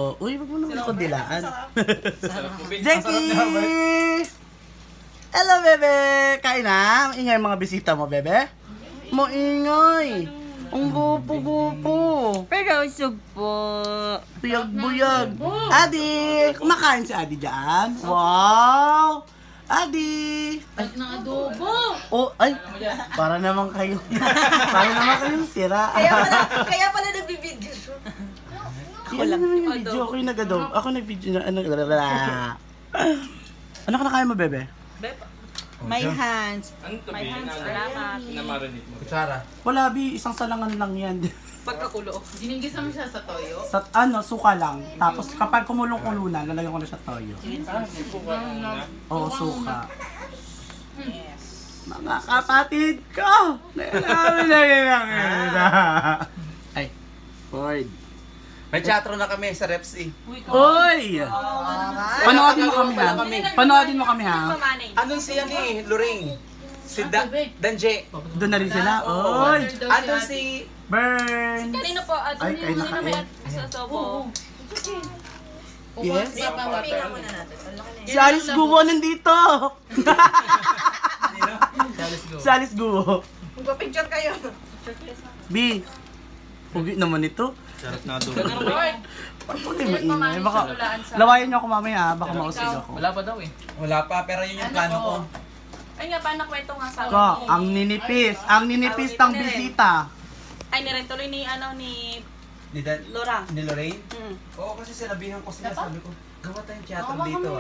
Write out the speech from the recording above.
Uy, wag mo naman ako dilaan. Jackie! Hello, bebe! Kain na? Ingay mga bisita mo, bebe? Maingay! Ang gupo-gupo! Pero usog po. Buyag-buyag! Adi! Kumakain si Adi dyan? Wow! Adi! Ay, na adobo. Oh, ay! Para naman kayo. Para naman kayong sira. Kaya pala nagbibideo shoot. Ako lang naman yung video. Ako yung nag-adobe. Ako nag-video na ano ka nakain mo, bebe? My hands. Ano to, My Bi? hands, salamat. Pinamarinate mo. Kutsara. Wala, bi. Isang salangan lang yan. Pagkakulo. Ginigisa mo siya sa toyo? Sa suka lang. Tapos kapag kumulong-kulo na, lalagyan ko na siya toyo. Oo, suka. Mga kapatid ko! Namin na kinakita. Ay, Ford. May teatro na kami sa Repsi. Uy! Panoodin mo kami ha. Panoodin mo kami ha. Andun si ni Lorraine. Si Danje. Doon na rin sila. Uy! Andun si... Burns! Kanino po? Ay, kayo na kayo. Sa sobo. Yes? Papahinga muna natin. Ang laki na Si Alice Gubo nandito! Si Alice Gubo. Magpa-picture kayo. B, pugi naman ito. Sarap na ito. Puti maingay. Baka, lawayan niyo ako mamaya, baka mausig ako. Wala pa daw eh. Wala pa, pero yun yung plano ko. Ay nga, paano kwento nga sa Ko, ang ninipis ng bisita. Ay, nirentuloy ni, ni Ni Laura. Ni Lorraine? Mm. Oo, kasi sinabihan ko sila, sabi ko, gawa tayong teatro dito.